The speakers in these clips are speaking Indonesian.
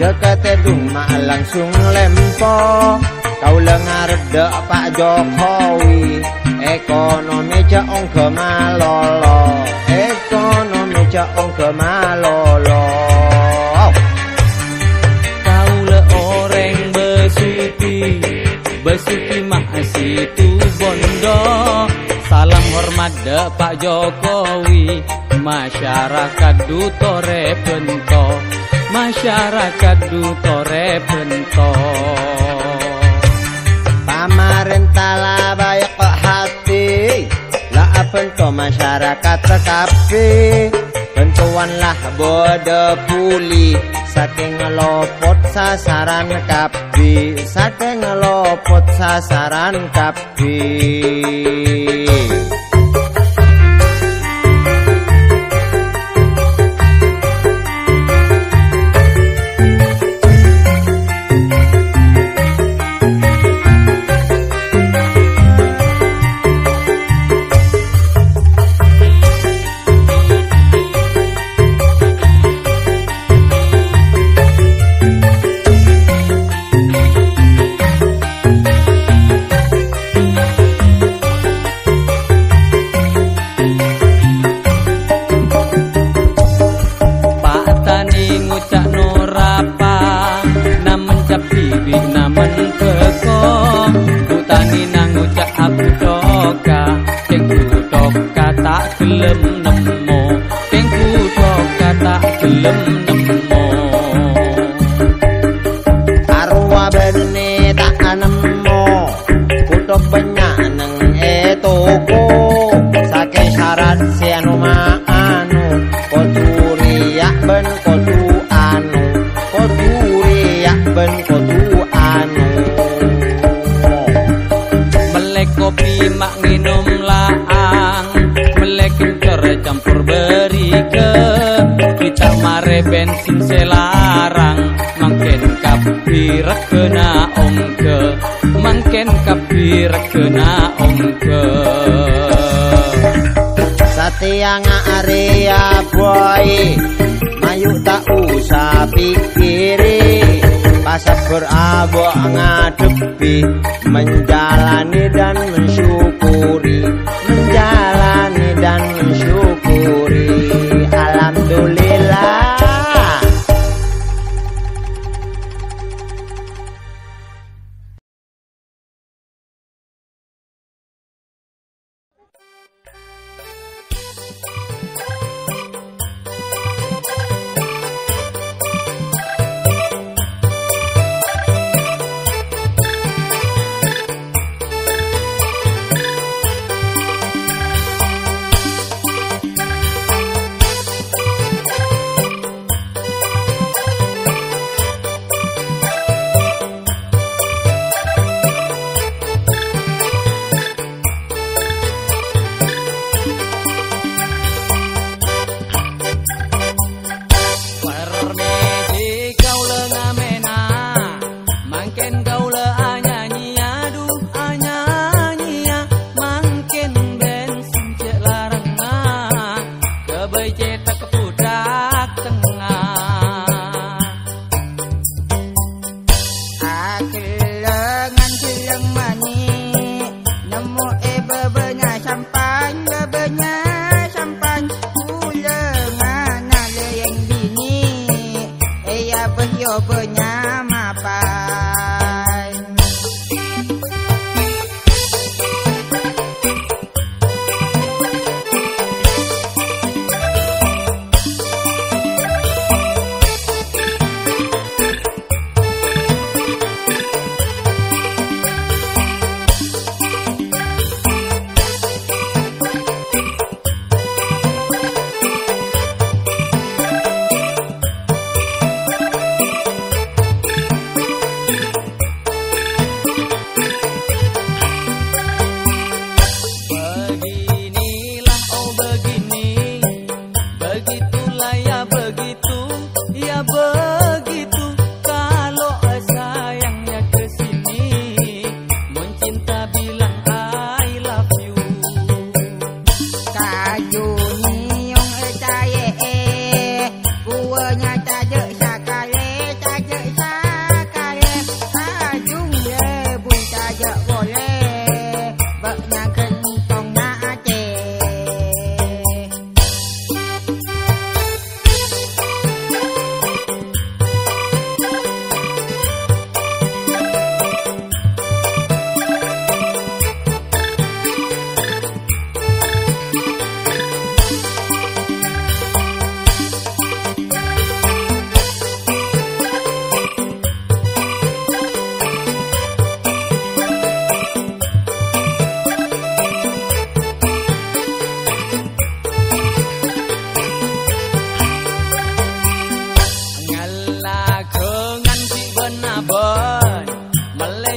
Seketedung mak langsung lempo kau lengar dek Pak Jokowi. Ekonomi jaong gemalolo, ekonomi jaong gemalolo. Kau le orang besuki, besuki masih tu bondo. Salam hormat dek Pak Jokowi, masyarakat dutore bento, masyarakat dutore bento. Pamarentah lah baik hati, lah bento masyarakat tekapi. Bentuanlah bode puli, saking ngelopot sasaran kapi, saking ngelopot sasaran kapi. Gelem nemo, tengku doka tak gelem nemo. Arwa bene tak nemo, kutuk banyak neng etoko. Saking syarat si anu maanu, kotu riak ben kotu anu, kotu riak ben kotu anu. Melek kopi mak minum laang, kencur campur berike, kita mare bensin selarang, makin kapir kena ongke, makin kapir kena ongke. Satiang area boy, mayu tak usah pikiri, pasat berabok ngadepi, menjalani dan mensyukuri, menjalani dan mensyukuri. Alhamdulillah.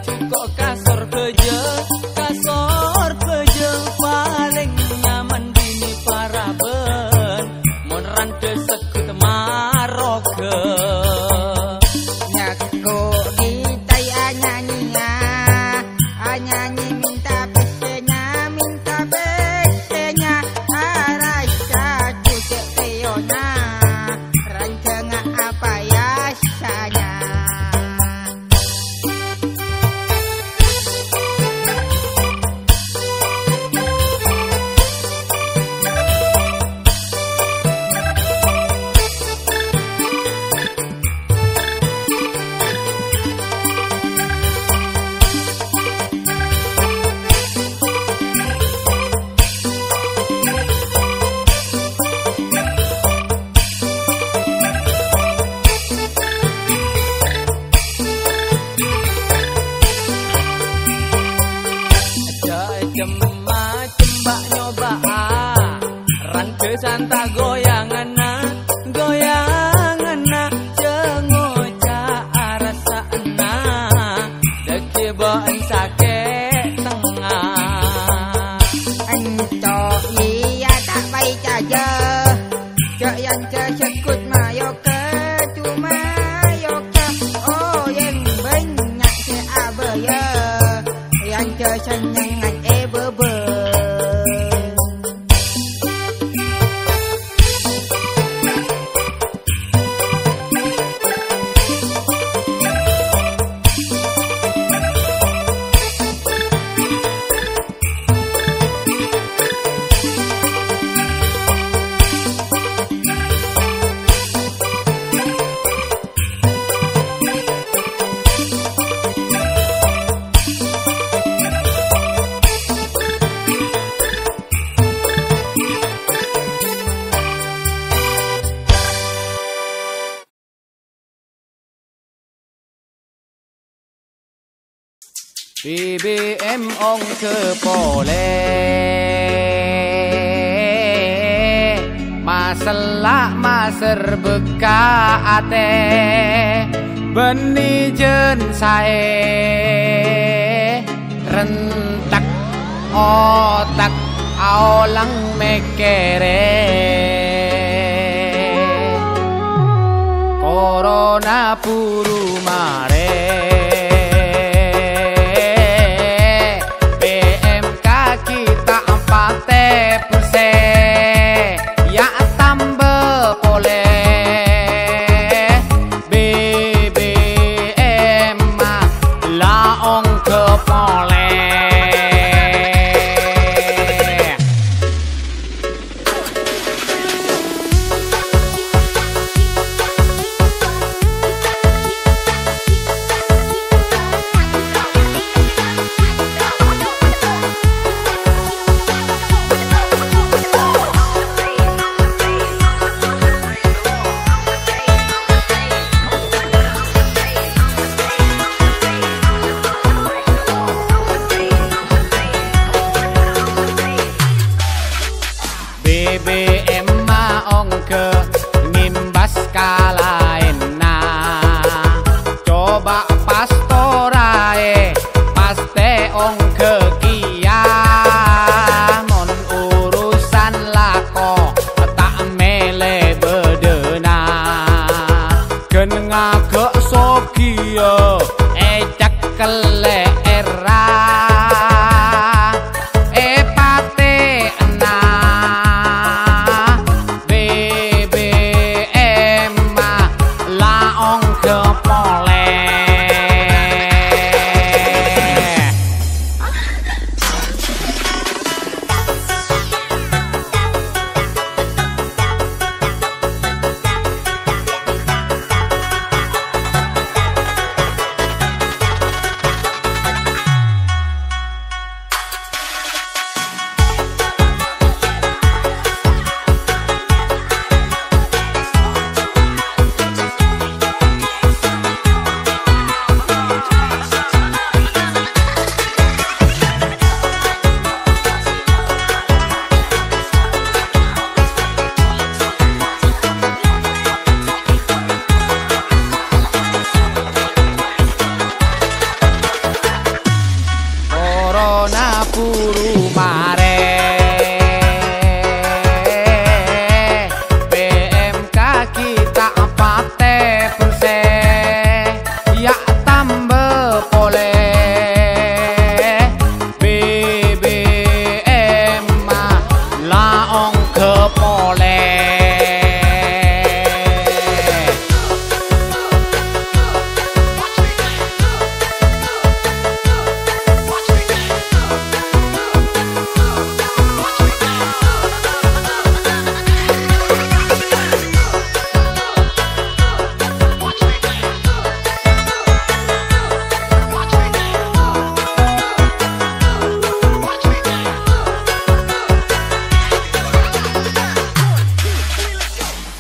cukup kasur beje paling nyaman dini paraben mon rante sekut maroge nyaku kita nyanyi minta pesenya arasa cucek teona rancang apa yasanya Cembak nyoba rante santa goyangan cengoca rasa dekebaan sakit tengah ento iya tak baik aja cek yang sekut mayoke oh yang banyak ke abaya yang senengan bebe BBM ong kepole maser beka ate beni jen sae rentak otak aulang mekere corona puru mare ya tambah pole BBM laong ke pole BBM maong ke nimbas kalaena coba pastorae paste ong ke kia mon urusan lako tak mele bedena kenenga ke sokio ecak kele era puru mare BMK kita pate perse ya tambah pole BBM laong ke pole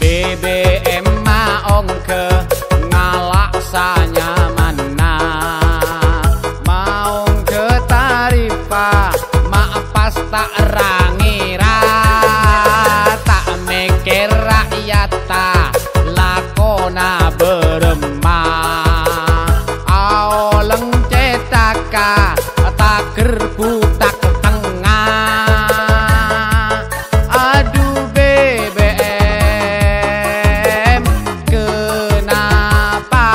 BBM maong ke ngalaksanya mana maong ke tarifa pas tak rangira tak mikir rakyat tak lakona beremah aoleng cetaka tak gerbutak tengah aduh BBM kenapa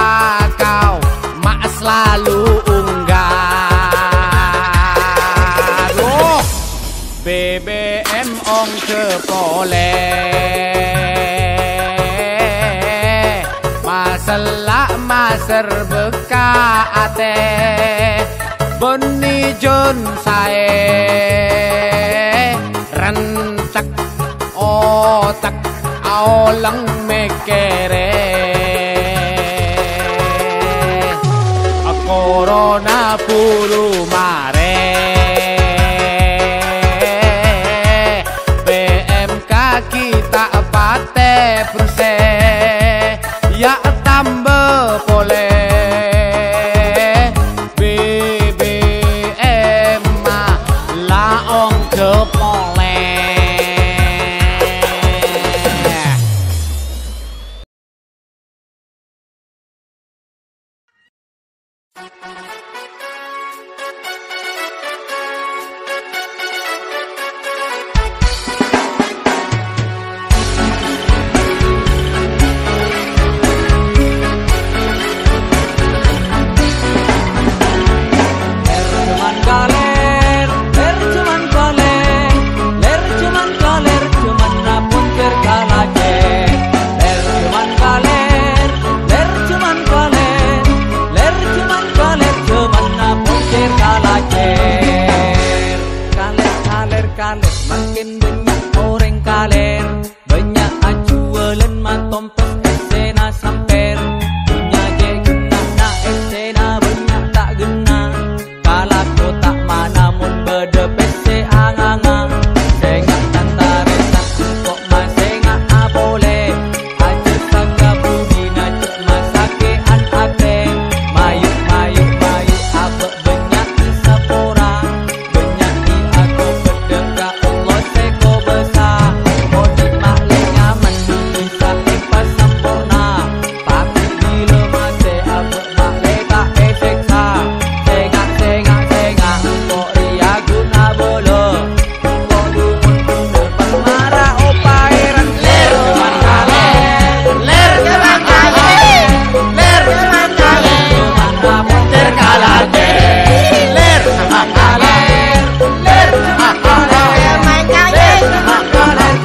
kau mak selalu unggah loh BBM ong ke pole masalah maser beka ate boni jon sae rentek otak aolang mekere corona puru mare BMK kita pate perse ya tambah pole BBM laong ke pole makin banyak orang kaler banyak ajualan matompes esena samper punya je guna na esena banyak tak guna kala kota mana mun bede pese anganga sengak tantare tak kok masengak abole aja saka budina cek masake an ake mayu mayu mayu abek banyak sapora banyak di aku bedega Allah seko besar modik makle nyaman bisa epas sempurna tapi bila mase abek makle tak eseksa sengak sengak sengak kok ria guna bolo kok dumun depan marah opai ran ler cuman kaler ler cuman kaler ler cuman kaler cuman kamu terkalah ler cuman kaler ler cuman kaler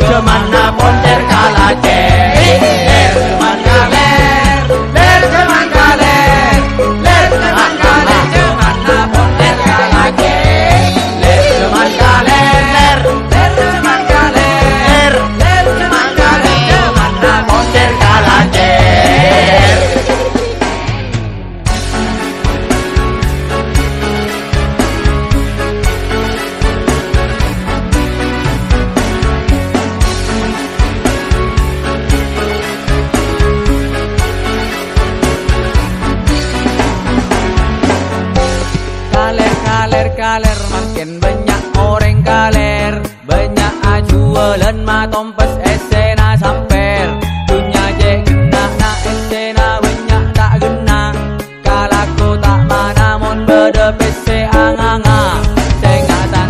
cuman napon terkalah ler cuman kaler ler cuman kaler ler cuman kaler cuman napon terkalah ler cuman kaler ler cuman kaler ler cuman kaler cuman napon terkalah kaler makin banyak orang kaler banyak ajualan matompes esena samper punya je gena na esena banyak tak gena kalaku tak mana mon bede pese anganga sengatan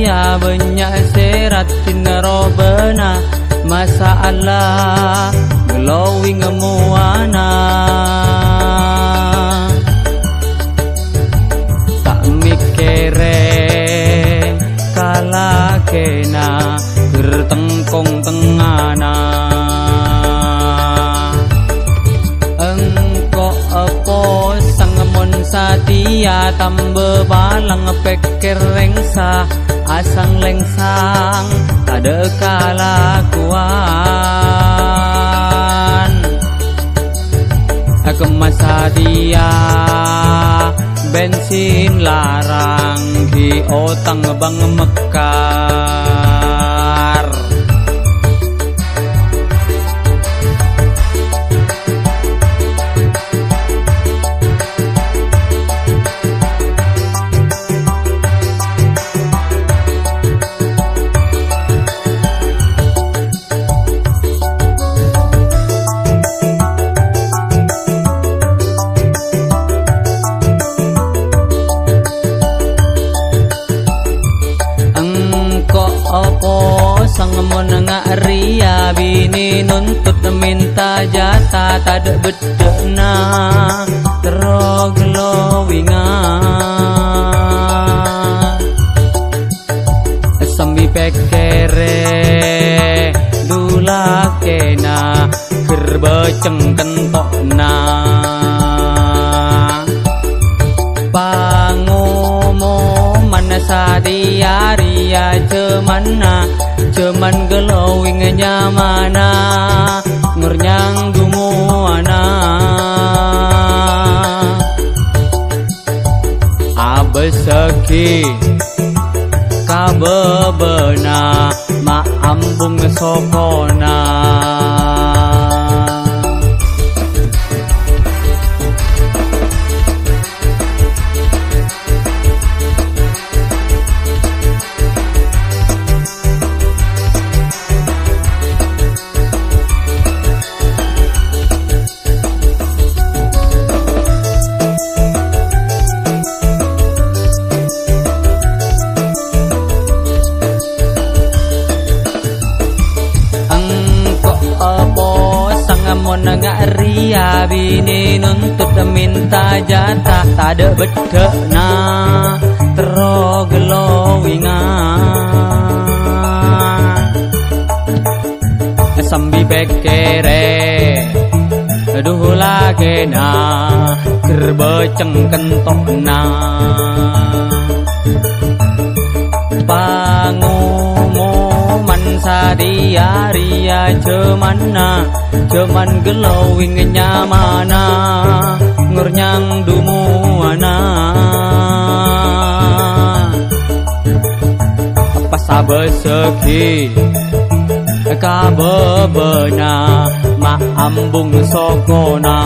dia banyak serat robena masalah glowing muana tak mikire kala kena gertengkong tengana engko apa sangemon satia tambah balang pikir rengsa asang lengsang ada kalakuan kemasa dia bensin larang di otang bang mekar ria bini nuntut minta jatah tak ada bedena terglowinga sambil pekere dula kena gerbeceng kentokna pangomo mana sadia ria cuman glowing nyamana ngurnyang dumuana abeseki kabebena maambung sokona ria bini nuntut minta jatah tak ada bedena terglowinga sambil pekere duh lagi na gerbeceng kentokna pangumuman sadia ria cuman glowing nyamana ngurnyang dumuana apa sabeseki kabebena maambung sokona